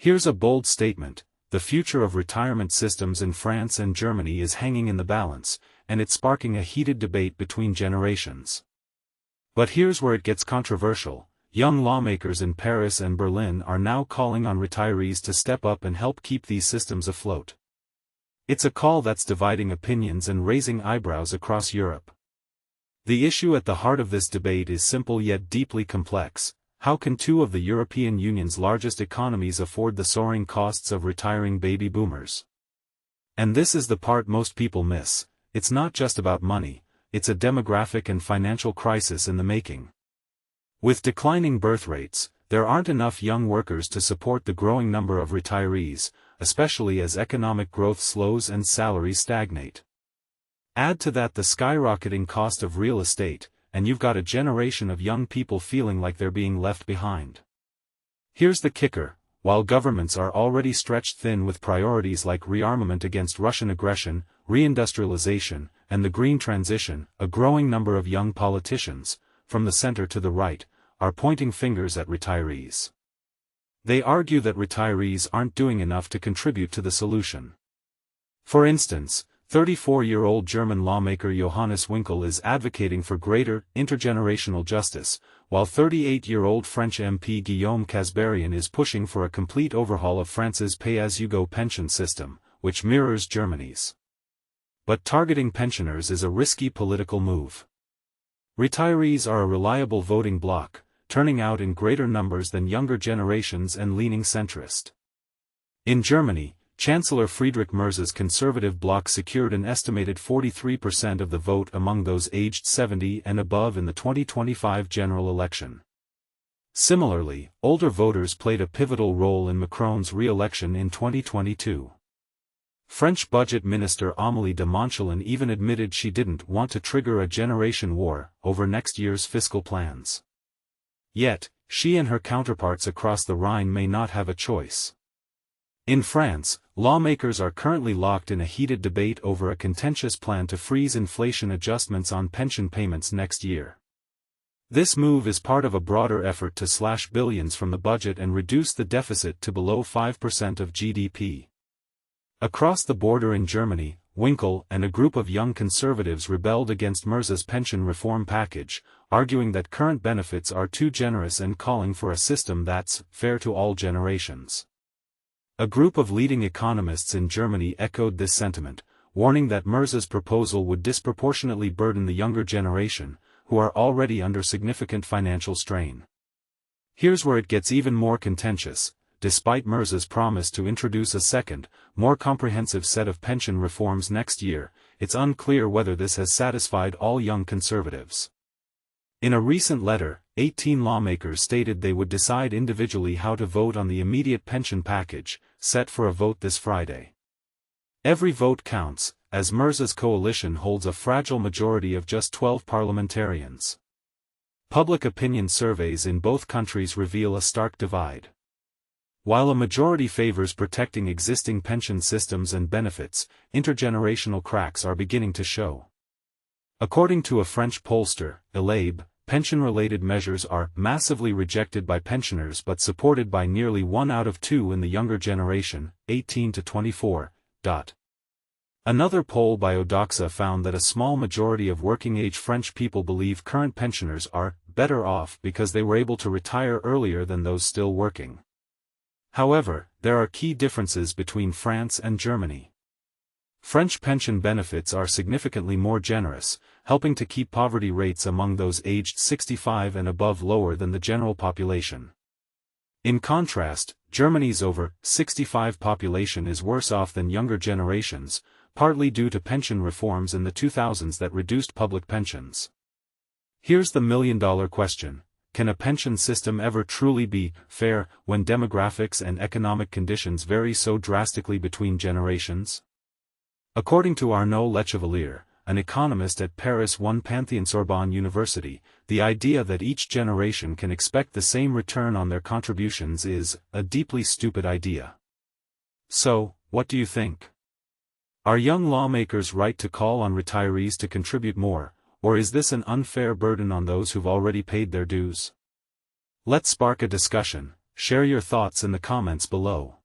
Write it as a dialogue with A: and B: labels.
A: Here's a bold statement: the future of retirement systems in France and Germany is hanging in the balance, and it's sparking a heated debate between generations. But here's where it gets controversial. Young lawmakers in Paris and Berlin are now calling on retirees to step up and help keep these systems afloat. It's a call that's dividing opinions and raising eyebrows across Europe. The issue at the heart of this debate is simple yet deeply complex. How can two of the European Union's largest economies afford the soaring costs of retiring baby boomers? And this is the part most people miss: it's not just about money, it's a demographic and financial crisis in the making. With declining birth rates, there aren't enough young workers to support the growing number of retirees, especially as economic growth slows and salaries stagnate. Add to that the skyrocketing cost of real estate, and you've got a generation of young people feeling like they're being left behind. Here's the kicker: while governments are already stretched thin with priorities like rearmament against Russian aggression, reindustrialization, and the green transition, a growing number of young politicians, from the center to the right, are pointing fingers at retirees. They argue that retirees aren't doing enough to contribute to the solution. For instance, 34-year-old German lawmaker Johannes Winkel is advocating for greater, intergenerational justice, while 38-year-old French MP Guillaume Casbarian is pushing for a complete overhaul of France's pay-as-you-go pension system, which mirrors Germany's. But targeting pensioners is a risky political move. Retirees are a reliable voting bloc, turning out in greater numbers than younger generations and leaning centrist. In Germany, Chancellor Friedrich Merz's conservative bloc secured an estimated 43% of the vote among those aged 70 and above in the 2025 general election. Similarly, older voters played a pivotal role in Macron's re-election in 2022. French Budget Minister Amélie de Montchalin even admitted she didn't want to trigger a generation war over next year's fiscal plans. Yet, she and her counterparts across the Rhine may not have a choice. In France, lawmakers are currently locked in a heated debate over a contentious plan to freeze inflation adjustments on pension payments next year. This move is part of a broader effort to slash billions from the budget and reduce the deficit to below 5% of GDP. Across the border in Germany, Winkel and a group of young conservatives rebelled against Merz's pension reform package, arguing that current benefits are too generous and calling for a system that's fair to all generations. A group of leading economists in Germany echoed this sentiment, warning that Merz's proposal would disproportionately burden the younger generation, who are already under significant financial strain. Here's where it gets even more contentious. Despite Merz's promise to introduce a second, more comprehensive set of pension reforms next year, it's unclear whether this has satisfied all young conservatives. In a recent letter, 18 lawmakers stated they would decide individually how to vote on the immediate pension package, set for a vote this Friday. Every vote counts, as Merz's coalition holds a fragile majority of just 12 parliamentarians. Public opinion surveys in both countries reveal a stark divide. While a majority favors protecting existing pension systems and benefits, intergenerational cracks are beginning to show. According to a French pollster, elusive, pension-related measures are massively rejected by pensioners but supported by nearly 1 out of 2 in the younger generation, 18 to 24. Another poll by Odoxa found that a small majority of working-age French people believe current pensioners are better off because they were able to retire earlier than those still working. However, there are key differences between France and Germany. French pension benefits are significantly more generous, helping to keep poverty rates among those aged 65 and above lower than the general population. In contrast, Germany's over 65 population is worse off than younger generations, partly due to pension reforms in the 2000s that reduced public pensions. Here's the million-dollar question: can a pension system ever truly be fair when demographics and economic conditions vary so drastically between generations? According to Arnaud Lechevalier, an economist at Paris 1 Panthéon-Sorbonne University, the idea that each generation can expect the same return on their contributions is a deeply stupid idea. So, what do you think? Are young lawmakers right to call on retirees to contribute more, or is this an unfair burden on those who've already paid their dues? Let's spark a discussion. Share your thoughts in the comments below.